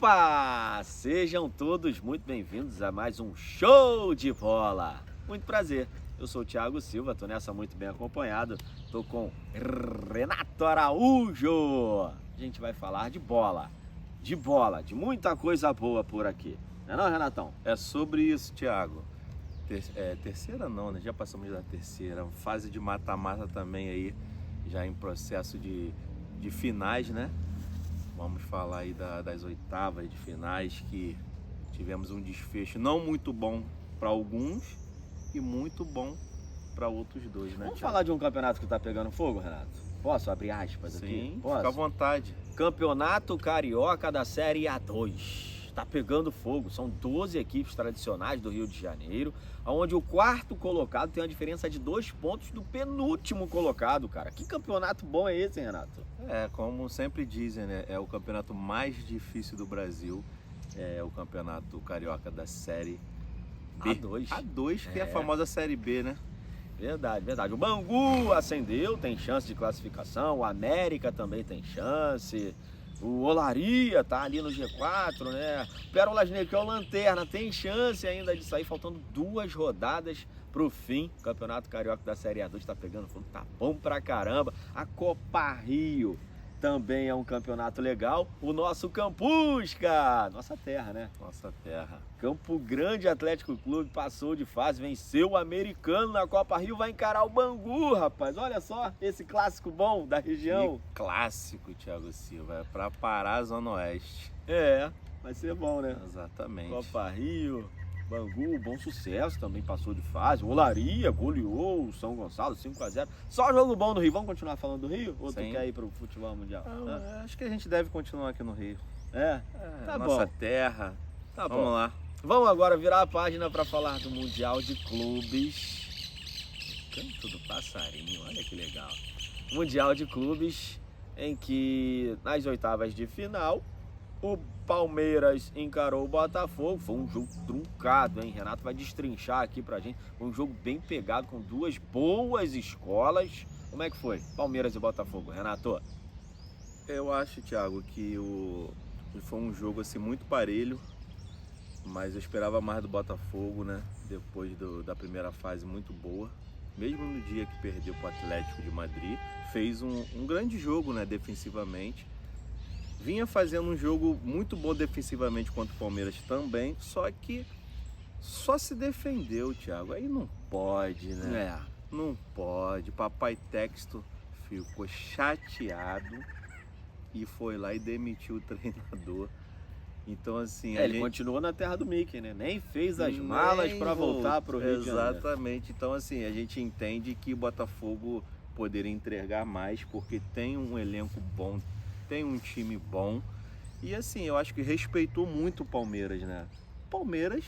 Opa! Sejam todos muito bem-vindos a mais um Show de Bola. Muito prazer, eu sou o Thiago Silva, tô nessa muito bem acompanhado, tô com Renato Araújo. A gente vai falar de bola, de muita coisa boa por aqui. Não é não, Renatão? É sobre isso, Thiago. Terceira não, né? Já passamos da terceira. Fase de mata-mata também aí, já em processo de finais, né? Vamos falar aí das oitavas de finais, que tivemos um desfecho não muito bom para alguns e muito bom para outros dois, né? Vamos Thiago? falar de um campeonato que tá pegando fogo, Renato? Posso abrir aspas aqui? Sim, Posso? fica à vontade. Campeonato Carioca da Série A2. Tá pegando fogo. São 12 equipes tradicionais do Rio de Janeiro, onde o quarto colocado tem uma diferença de 2 pontos do penúltimo colocado, cara. Que campeonato bom é esse, Renato? Como sempre dizem, né? É o campeonato mais difícil do Brasil. É o campeonato carioca da Série B. A2. A2, que é a famosa Série B, né? Verdade, verdade. O Bangu acendeu, tem chance de classificação. O América também tem chance. O Olaria tá ali no G4, né? Pérolas Negras, que é o Lanterna, tem chance ainda de sair, faltando 2 rodadas pro fim. O Campeonato Carioca da Série A2 tá pegando fogo, tá bom pra caramba. A Copa Rio também é um campeonato legal. O nosso Campusca, nossa terra, né? Nossa terra. Campo Grande Atlético Clube passou de fase, venceu o Americano na Copa Rio, vai encarar o Bangu, rapaz. Olha só esse clássico bom da região. Que clássico, Thiago Silva, é pra parar a Zona Oeste. É, vai ser bom, né? Exatamente. Copa Rio, Bangu, bom sucesso, também passou de fase. O Olaria goleou o São Gonçalo 5-0. Só jogo bom do Rio. Vamos continuar falando do Rio? Ou tu Sim. quer ir pro futebol mundial? Acho que a gente deve continuar aqui no Rio. Tá Nossa bom. terra. Tá Vamos bom. lá. Vamos agora virar a página para falar do Mundial de Clubes. Canto do passarinho, olha que legal. Mundial de Clubes, em que nas oitavas de final, o Palmeiras encarou o Botafogo. Foi um jogo truncado, hein? Renato vai destrinchar aqui pra gente. Foi um jogo bem pegado, com 2 boas escolas. Como é que foi? Palmeiras e Botafogo, Renato? Eu acho, Thiago, que foi um jogo assim muito parelho, mas eu esperava mais do Botafogo, né? Depois da primeira fase muito boa. Mesmo no dia que perdeu para o Atlético de Madrid, fez um grande jogo, né? Defensivamente. Vinha fazendo um jogo muito bom defensivamente contra o Palmeiras também, só que só se defendeu, Thiago. Aí não pode, né? Não pode. Papai Texto ficou chateado e foi lá e demitiu o treinador. Então, assim, Ele continuou na terra do Mickey, né? Nem fez as malas para voltar pro Rio de Janeiro. Exatamente. Então, assim, a gente entende que o Botafogo poderia entregar mais, porque tem um elenco bom, tem um time bom. E, assim, eu acho que respeitou muito o Palmeiras, né? Palmeiras,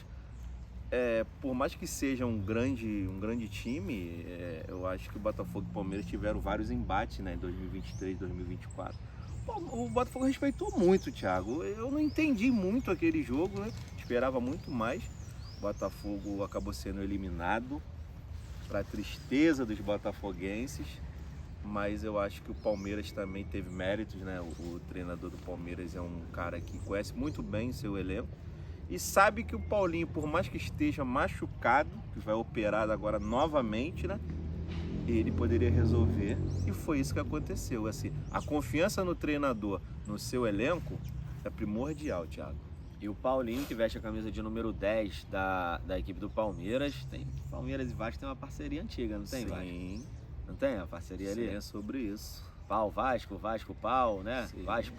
por mais que seja um grande time, eu acho que o Botafogo e o Palmeiras tiveram vários embates, né? Em 2023, 2024. O Botafogo respeitou muito, Thiago. Eu não entendi muito aquele jogo, né? Esperava muito mais. O Botafogo acabou sendo eliminado, para tristeza dos botafoguenses. Mas eu acho que o Palmeiras também teve méritos, né? O treinador do Palmeiras é um cara que conhece muito bem seu elenco e sabe que o Paulinho, por mais que esteja machucado, que vai operar agora novamente, né? Ele poderia resolver, e foi isso que aconteceu. Assim, a confiança no treinador, no seu elenco, é primordial, Thiago. E o Paulinho, que veste a camisa de número 10 da equipe do Palmeiras, Palmeiras e Vasco tem uma parceria antiga, não tem, Vasco? Sim. Não tem a parceria ali? Sim, é sobre isso. Pau Vasco, Vasco Pau, né? Sim. Vasco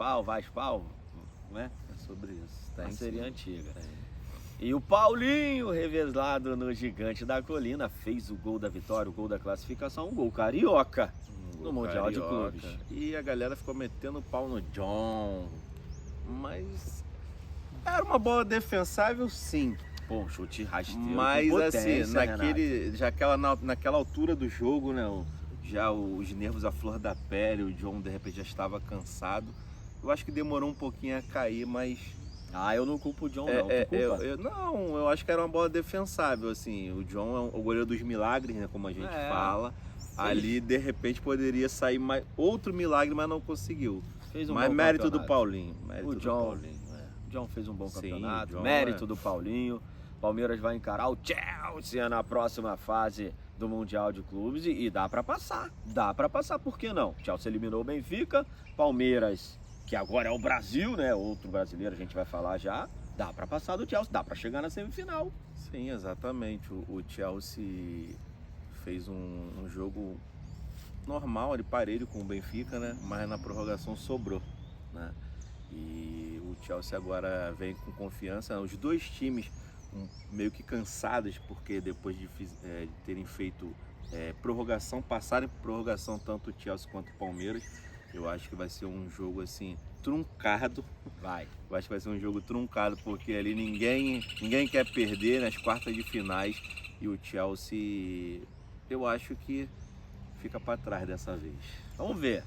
Pau, né? É sobre isso. Tem, Parceria sim. antiga. Tem. E o Paulinho, revezado no Gigante da Colina, fez o gol da vitória, o gol da classificação, um gol carioca no Mundial de Clubes. E a galera ficou metendo pau no John. Mas era uma bola defensável, sim. Pô, um chute rasteiro. Mas com potência, assim, naquela altura do jogo, né? Já os nervos à flor da pele, o John de repente já estava cansado. Eu acho que demorou um pouquinho a cair, mas eu não culpo o John, não. Tu culpa? Eu acho que era uma bola defensável, assim. O John é o goleiro dos milagres, né? Como a gente fala. Ali, de repente, poderia sair outro milagre, mas não conseguiu. Fez um mas bom mérito do campeonato. Paulinho. O John John fez um bom Sim, campeonato, John mérito do Paulinho. Palmeiras vai encarar o Chelsea na próxima fase do Mundial de Clubes e dá para passar, por que não? Chelsea eliminou o Benfica, Palmeiras, que agora é o Brasil, né? Outro brasileiro, a gente vai falar já, dá para passar do Chelsea, dá para chegar na semifinal. Sim, exatamente. O Chelsea fez um jogo normal, de parelho com o Benfica, né? Mas na prorrogação sobrou, né? E o Chelsea agora vem com confiança. Os dois times meio que cansados, porque depois de terem feito prorrogação, passarem por prorrogação tanto o Chelsea quanto o Palmeiras, eu acho que vai ser um jogo assim truncado. Eu acho que vai ser um jogo truncado, porque ali ninguém quer perder nas quartas de finais, e o Chelsea, eu acho que fica para trás dessa vez. Vamos ver,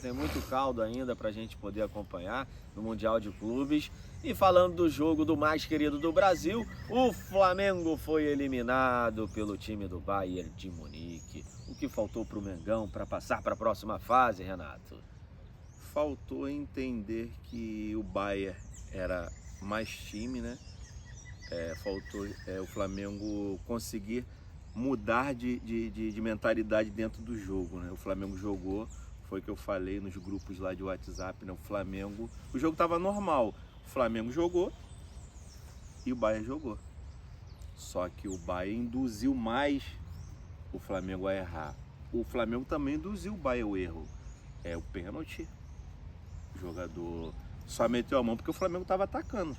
tem muito caldo ainda pra gente poder acompanhar no Mundial de Clubes. E falando do jogo do mais querido do Brasil, o Flamengo foi eliminado pelo time do Bayern de Munique. O que faltou pro Mengão para passar para a próxima fase, Renato? Faltou entender que o Bayern era mais time, né? Faltou o Flamengo conseguir mudar de mentalidade dentro do jogo, né? O Flamengo jogou, foi o que eu falei nos grupos lá de WhatsApp, né? O jogo estava normal, o Flamengo jogou e o Bayern jogou. Só que o Bayern induziu mais o Flamengo a errar. O Flamengo também induziu o Bayern ao erro. O pênalti, o jogador só meteu a mão porque o Flamengo estava atacando.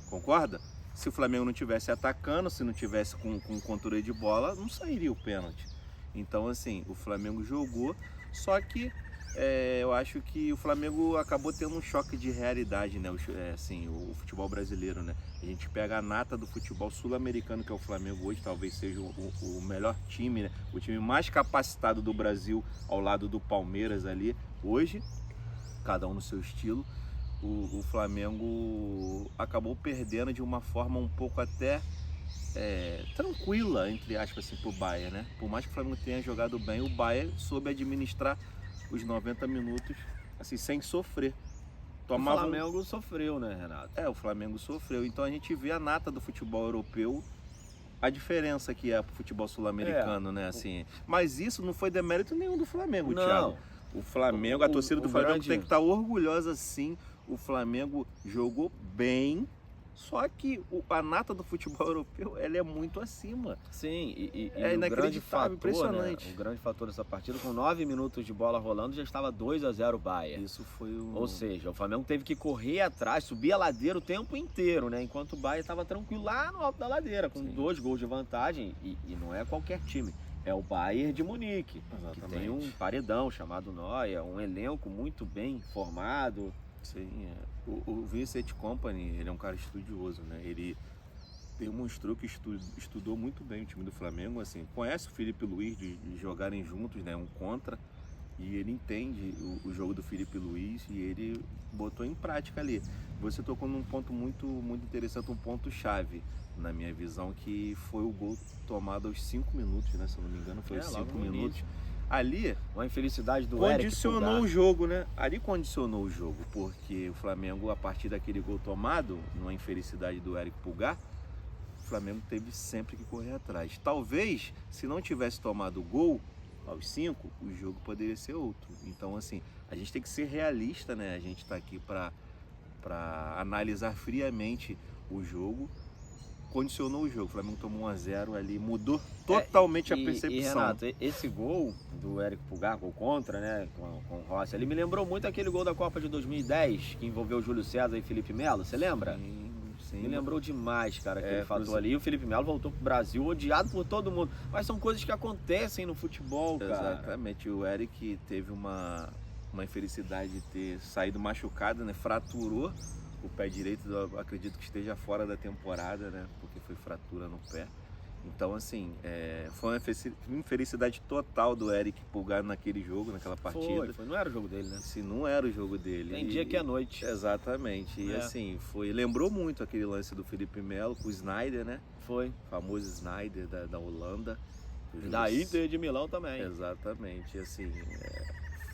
Concorda? Se o Flamengo não tivesse atacando, se não tivesse com controle de bola, não sairia o pênalti. Então, assim, o Flamengo jogou, só que eu acho que o Flamengo acabou tendo um choque de realidade, né? O futebol brasileiro, né? A gente pega a nata do futebol sul-americano, que é o Flamengo hoje, talvez seja o melhor time, né? O time mais capacitado do Brasil, ao lado do Palmeiras ali, hoje, cada um no seu estilo. O Flamengo acabou perdendo de uma forma um pouco até tranquila, entre aspas, assim, pro Bayern, né? Por mais que o Flamengo tenha jogado bem, o Bayern soube administrar os 90 minutos assim, sem sofrer. O Flamengo sofreu, né, Renato? O Flamengo sofreu. Então a gente vê a nata do futebol europeu, a diferença que é pro futebol sul-americano, né? Assim, mas isso não foi demérito nenhum do Flamengo, não. Thiago. O Flamengo, a torcida do Flamengo tem que estar orgulhosa, sim. O Flamengo jogou bem, só que a nata do futebol europeu, ela é muito acima. Sim, e inacreditável, o grande fator, impressionante. Né, o grande fator dessa partida, com 9 minutos de bola rolando, já estava 2-0 o Bayern. Isso foi Ou seja, o Flamengo teve que correr atrás, subir a ladeira o tempo inteiro, né? Enquanto o Bayern estava tranquilo lá no alto da ladeira, com 2 gols de vantagem, e não é qualquer time. É o Bayern de Munique, exatamente, que tem um paredão chamado Neuer, um elenco muito bem formado. Sim, o Vincent Kompany, ele é um cara estudioso, né? Ele demonstrou que estudou muito bem o time do Flamengo, assim, conhece o Felipe Luiz de jogarem juntos, né? Um contra, e ele entende o jogo do Felipe Luiz e ele botou em prática ali. Você tocou num ponto muito, muito interessante, um ponto chave na minha visão, que foi o gol tomado aos 5 minutos, né? Se eu não me engano, foi aos 5 minutos. Ali, uma infelicidade do condicionou o jogo, né? Ali condicionou o jogo, porque o Flamengo, a partir daquele gol tomado, numa infelicidade do Eric Pulgar, o Flamengo teve sempre que correr atrás. Talvez, se não tivesse tomado o gol aos 5, o jogo poderia ser outro. Então, assim, a gente tem que ser realista, né? A gente está aqui para analisar friamente o jogo. Condicionou o jogo, o Flamengo tomou 1-0 ali, mudou totalmente a percepção. E Renato, esse gol do Eric Pulgar, gol contra, né, com o Rossi, ele me lembrou muito aquele gol da Copa de 2010, que envolveu o Júlio César e Felipe Melo, você lembra? Sim. Me lembrou demais, cara, aquele fator ali. E o Felipe Melo voltou pro Brasil, odiado por todo mundo. Mas são coisas que acontecem no futebol, cara. Exatamente, o Eric teve uma infelicidade de ter saído machucado, né, fraturou o pé direito, eu acredito que esteja fora da temporada, né? Porque foi fratura no pé. Então, assim, foi uma infelicidade total do Eric Pulgar naquele jogo, naquela partida. Foi. Não era o jogo dele, né? Se não era o jogo dele. Tem dia que é noite. Exatamente. E assim, lembrou muito aquele lance do Felipe Melo com o Sneijder, né? Foi. O famoso Sneijder da Holanda. Da Inter de Milão também. Exatamente. E assim,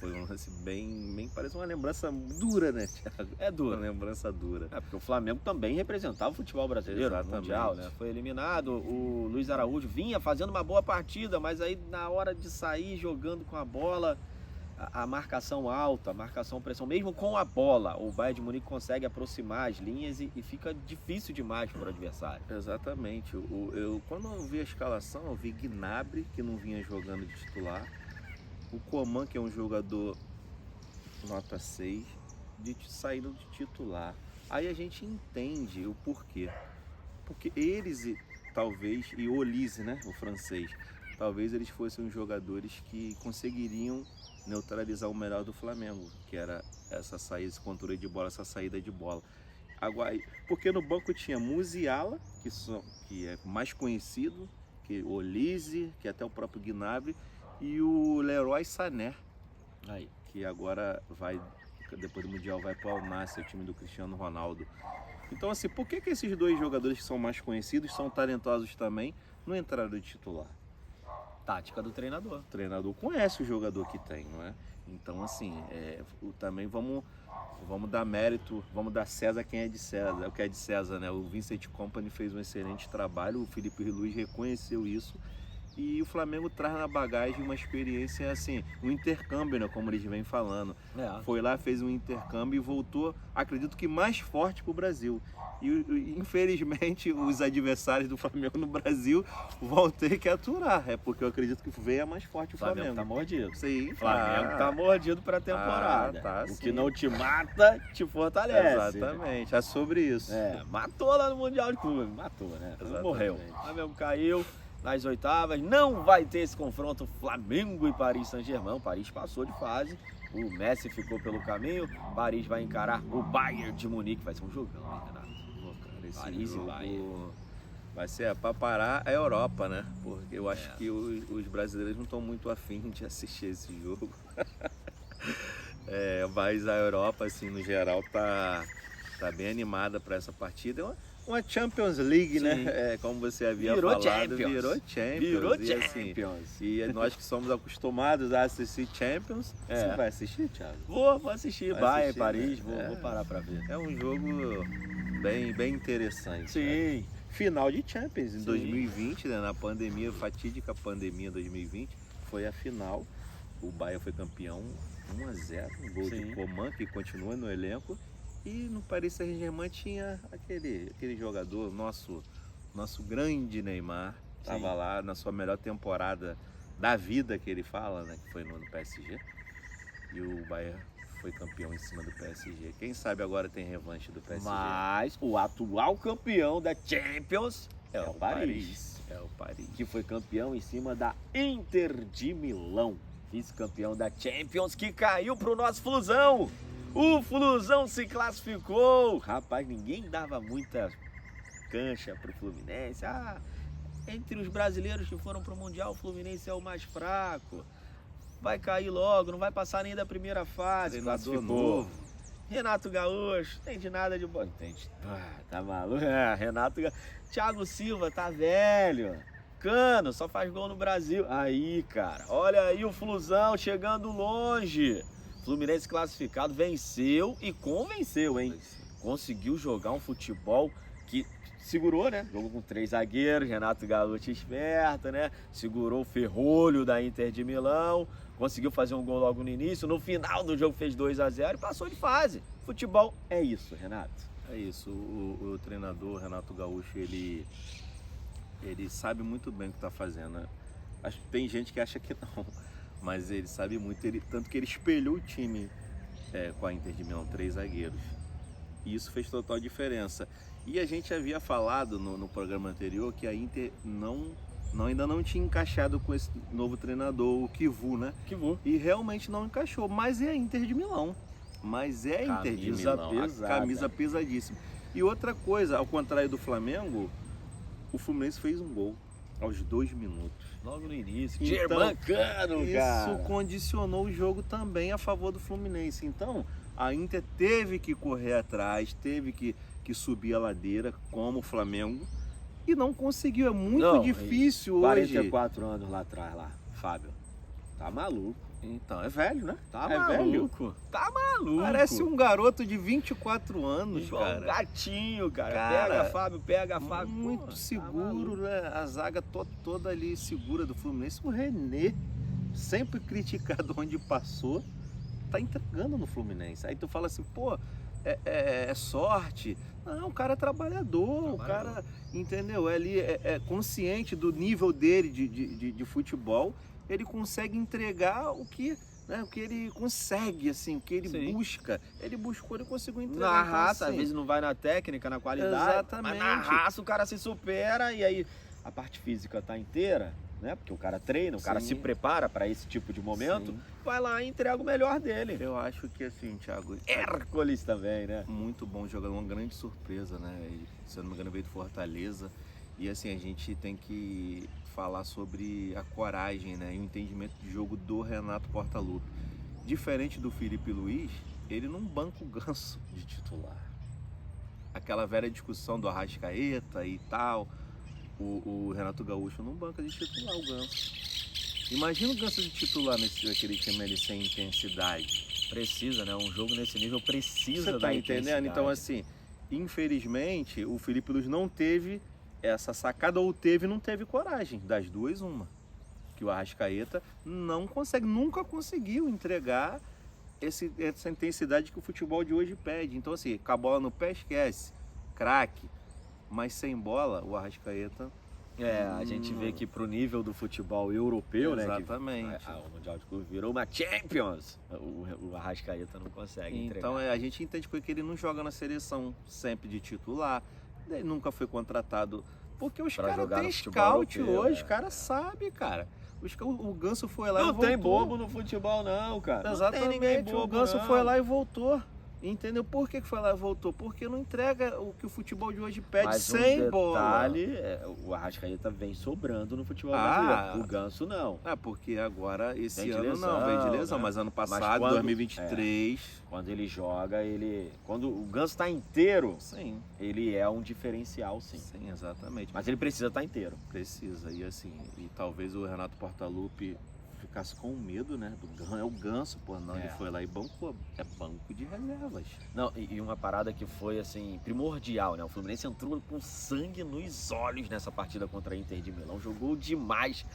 Foi um lance bem parece uma lembrança dura, né, Thiago? É duro. Uma lembrança dura. Porque o Flamengo também representava o futebol brasileiro no Mundial, né? Foi eliminado, o Luiz Araújo vinha fazendo uma boa partida, mas aí na hora de sair jogando com a bola, a marcação alta, a marcação pressão, mesmo com a bola, o Bayern de Munique consegue aproximar as linhas e fica difícil demais para o adversário. Exatamente. Quando eu vi a escalação, eu vi Gnabry, que não vinha jogando de titular, o Coman, que é um jogador nota 6, saindo de titular. Aí a gente entende o porquê. Porque eles, talvez, e o Olise, né, o francês, talvez eles fossem os jogadores que conseguiriam neutralizar o melhor do Flamengo, que era essa saída, esse controle de bola, essa saída de bola. Agora, porque no banco tinha Musiala, que é mais conhecido, que o Olise, que até o próprio Gnabry, e o Leroy Sané, Aí. que agora depois do Mundial, vai para o Al Nassr, o time do Cristiano Ronaldo. Então, assim, por que esses dois jogadores que são mais conhecidos, são talentosos também, não entraram de titular? Tática do treinador. O treinador conhece o jogador que tem, não é? Então, assim, também vamos dar mérito, vamos dar César quem é de César, o que é de César, né? O Vincent Kompany fez um excelente trabalho, o Felipe Luiz reconheceu isso, e o Flamengo traz na bagagem uma experiência, assim, um intercâmbio, né? Como eles vêm falando. Foi lá, fez um intercâmbio e voltou, acredito que mais forte para o Brasil. E infelizmente os adversários do Flamengo no Brasil vão ter que aturar. É porque eu acredito que veio mais forte o Flamengo. O Flamengo tá mordido. Sim, O Flamengo tá mordido pra temporada. Tá, o sim. que não te mata, te fortalece. Exatamente, é sobre isso. Matou lá no Mundial de Clube. Matou, né? Exatamente. Morreu. O Flamengo caiu nas oitavas. Não vai ter esse confronto Flamengo e Paris Saint-Germain. O Paris passou de fase. O Messi ficou pelo caminho. Paris vai encarar o Bayern de Munique. Vai ser um jogão, hein, Renato? Esse Paris jogo e Bayern. vai ser para parar a Europa, né? Porque eu acho que os brasileiros não estão muito afim de assistir esse jogo. Mas a Europa, assim, no geral, tá bem animada para essa partida. É uma Champions League, Sim. né? Como você havia Virou falado, Champions. virou Virou e, assim, Champions. e nós que somos acostumados a assistir Champions, você vai assistir, Thiago? Vou assistir. Vai Bayern, assistir, Paris, né? vou parar pra ver. É um jogo bem interessante. Sim. Final de Champions em Sim. 2020, né? Na pandemia, fatídica pandemia 2020, foi a final. O Bayern foi campeão 1-0, um gol Sim. de Coman, que continua no elenco. E no Paris Saint-Germain tinha aquele jogador, nosso grande Neymar, estava lá na sua melhor temporada da vida, que ele fala, né? Que foi no PSG. E o Bayern foi campeão em cima do PSG. Quem sabe agora tem revanche do PSG. Mas o atual campeão da Champions é o Paris. É o Paris. Que foi campeão em cima da Inter de Milão. Vice-campeão da Champions, que caiu pro nosso Flusão. O Flusão se classificou. Rapaz, ninguém dava muita cancha pro Fluminense. Entre os brasileiros que foram pro Mundial, o Fluminense é o mais fraco. Vai cair logo, não vai passar nem da primeira fase. Treinador Classificou. novo. Renato Gaúcho, entende nada de bola. Entende. Tá maluco? Renato Gaúcho. Thiago Silva tá velho. Cano, só faz gol no Brasil. Aí, cara, olha aí o Flusão chegando longe. Fluminense classificado, venceu e convenceu, hein? Conseguiu jogar um futebol que segurou, né? Jogou com 3 zagueiros, Renato Gaúcho esperto, né? Segurou o ferrolho da Inter de Milão, conseguiu fazer um gol logo no início, no final do jogo fez 2-0 e passou de fase. Futebol é isso, Renato. É isso, o treinador Renato Gaúcho, ele sabe muito bem o que está fazendo, né? Tem gente que acha que não, mas ele sabe muito, tanto que ele espelhou o time com a Inter de Milão, 3 zagueiros. E isso fez total diferença. E a gente havia falado no programa anterior que a Inter ainda não tinha encaixado com esse novo treinador, o Kivu, né? Kivu. E realmente não encaixou, mas é a Inter de Milão. Inter de Milão, pesada. a camisa pesadíssima. E outra coisa, ao contrário do Flamengo, o Fluminense fez um gol aos 2 minutos. Logo no início. Então, Germancano, cara. Isso condicionou o jogo também a favor do Fluminense. Então, a Inter teve que correr atrás, teve que subir a ladeira, como o Flamengo, e não conseguiu. É muito difícil hoje. 44 anos lá atrás, Fábio. Tá maluco. Então, é velho, né? Tá é maluco. velho. Tá maluco. Parece um garoto de 24 anos, Igual cara. um gatinho, cara. Cara, pega, Fábio. Muito Pô, seguro, tá né? A zaga toda ali segura do Fluminense. O René, sempre criticado onde passou, tá entregando no Fluminense. Aí tu fala assim, pô, é sorte. Não, o cara é trabalhador, o cara, entendeu? Ele é consciente do nível dele de futebol, ele consegue entregar o que, né, o que ele consegue, assim, o que ele busca. Ele buscou, ele conseguiu entregar. Na então, raça, assim, às vezes não vai na técnica, na qualidade. Exatamente. Mas na raça o cara se supera e aí a parte física tá inteira, né? Porque o cara treina, o cara se prepara para esse tipo de momento, vai lá e entrega o melhor dele. Eu acho que assim, Thiago, Hércules também, né? Muito bom jogador, uma grande surpresa, né? E, se eu não me engano, veio do Fortaleza. E assim, a gente tem que falar sobre a coragem, né? E o entendimento de jogo do Renato Portaluppi. Diferente do Felipe Luiz, ele não banca o Ganso de titular. Aquela velha discussão do Arrascaeta e tal. O Renato Gaúcho não banca de titular o Ganso. Imagina o Ganso de titular naquele time ali sem intensidade. Precisa, né? Um jogo nesse nível precisa Você tá da entendendo? Então, assim, infelizmente, o Felipe Luiz não teve essa sacada, ou teve e não teve coragem. Das duas, uma. Que o Arrascaeta não consegue, nunca conseguiu entregar essa intensidade que o futebol de hoje pede. Então, assim, com a bola no pé, esquece. Craque. Mas sem bola, o Arrascaeta... A gente vê que pro nível do futebol europeu, exatamente, né? Que o Mundial de Clube virou uma Champions. O Arrascaeta não consegue entregar. Então a gente entende que ele não joga na seleção sempre de titular. Ele nunca foi contratado. Porque os caras têm scout hoje, os caras sabem, cara. O Ganso foi lá e voltou. Não tem bobo no futebol não, cara. Exatamente, não tem ninguém bobo, o Ganso foi lá e voltou. Entendeu? Por que foi lá e voltou? Porque não entrega o que o futebol de hoje pede. Mas sem bola. O Arrascaeta vem sobrando no futebol brasileiro. O Ganso não. Porque agora, esse vem ano lesão, não, vem de lesão. né? Mas ano passado, 2023... quando ele joga, quando o Ganso tá inteiro, sim, ele é um diferencial, sim. Sim, exatamente. Mas ele precisa estar inteiro. Precisa. E assim, talvez o Renato Portaluppi ficasse com medo, né? É o Ganso, pô, não, ele foi lá e bancou. É banco de reservas. Não, e uma parada que foi, assim, primordial, né? O Fluminense entrou com sangue nos olhos nessa partida contra a Inter de Milão. Jogou demais.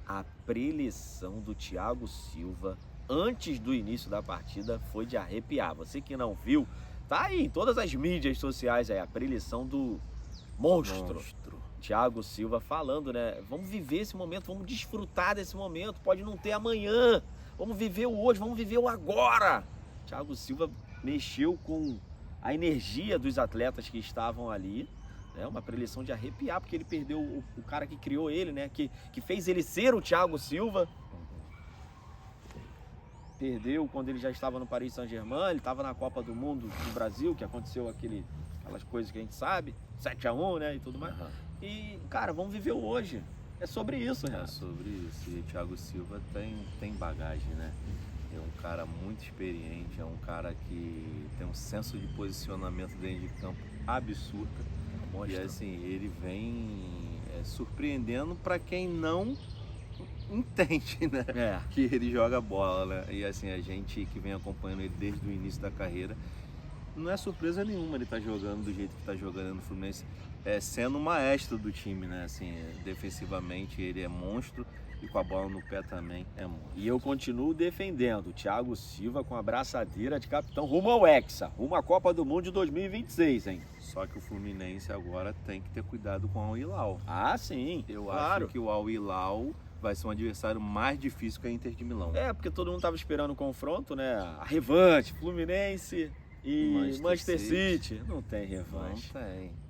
A preleção do Thiago Silva antes do início da partida foi de arrepiar. Você que não viu, tá aí em todas as mídias sociais aí, a preleção do monstro. Thiago Silva falando, né? Vamos viver esse momento, vamos desfrutar desse momento. Pode não ter amanhã. Vamos viver o hoje, vamos viver o agora. Thiago Silva mexeu com a energia dos atletas que estavam ali. Né? Uma preleção de arrepiar, porque ele perdeu o cara que criou ele, né? Que fez ele ser o Thiago Silva. Perdeu quando ele já estava no Paris Saint-Germain. Ele estava na Copa do Mundo do Brasil, que aconteceu aquelas coisas que a gente sabe. 7-1, né? E tudo mais. E, cara, vamos viver o hoje. É sobre isso, né? É sobre isso. E o Thiago Silva tem bagagem, né? É um cara muito experiente, é um cara que tem um senso de posicionamento dentro de campo absurdo. E assim, ele vem surpreendendo para quem não entende, né? Que ele joga bola, né? E assim, a gente que vem acompanhando ele desde o início da carreira, não é surpresa nenhuma ele estar jogando do jeito que está jogando no Fluminense, sendo o maestro do time, né? Assim, defensivamente ele é monstro e com a bola no pé também é monstro. E eu continuo defendendo o Thiago Silva com a braçadeira de capitão rumo ao Hexa, rumo à Copa do Mundo de 2026, hein? Só que o Fluminense agora tem que ter cuidado com o Al Hilal. Ah, sim. Eu acho que o Al Hilal vai ser um adversário mais difícil que a Inter de Milão. Porque todo mundo estava esperando o confronto, né? A revanche, Fluminense e Manchester City. Não tem revanche. Não tem.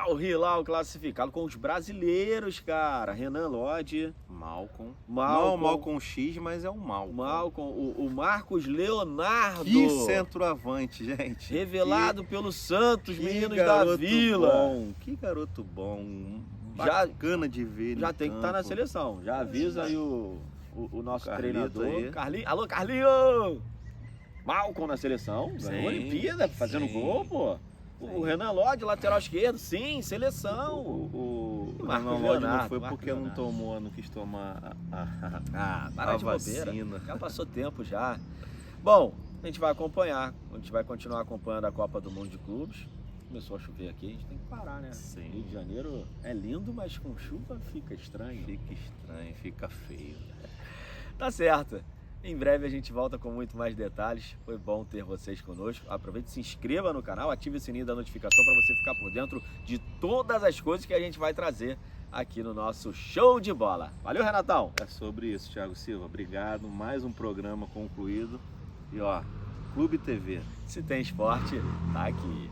O Hilal classificado com os brasileiros, cara. Renan Lodge. Malcom. Não o Malcom X, mas é o Malcom. O Marcos Leonardo. Que centroavante, gente. Revelado pelo Santos, meninos da Vila. Que garoto bom. Bacana de ver. Já tem que estar na seleção. Já avisa aí o nosso treinador. Alô, Carlinho! Malcom na seleção. Ganhou a Olimpíada, fazendo gol, pô. O Renan Lodge, lateral esquerdo, sim, seleção. O Marcos Renan Lodge não Leonardo, foi Marcos porque não Leonardo. tomou, não quis tomar Para a de bobeira. vacina. Já passou tempo já. Bom, a gente vai acompanhar, a gente vai continuar acompanhando a Copa do Mundo de Clubes. Começou a chover aqui, a gente tem que parar, né? Sim. Rio de Janeiro é lindo, mas com chuva fica estranho. Fica estranho, fica feio. Tá certo. Em breve a gente volta com muito mais detalhes. Foi bom ter vocês conosco. Aproveite, se inscreva no canal, ative o sininho da notificação para você ficar por dentro de todas as coisas que a gente vai trazer aqui no nosso Show de Bola. Valeu, Renatão! É sobre isso, Thiago Silva. Obrigado. Mais um programa concluído. E ó, Clube TV. Se tem esporte, tá aqui.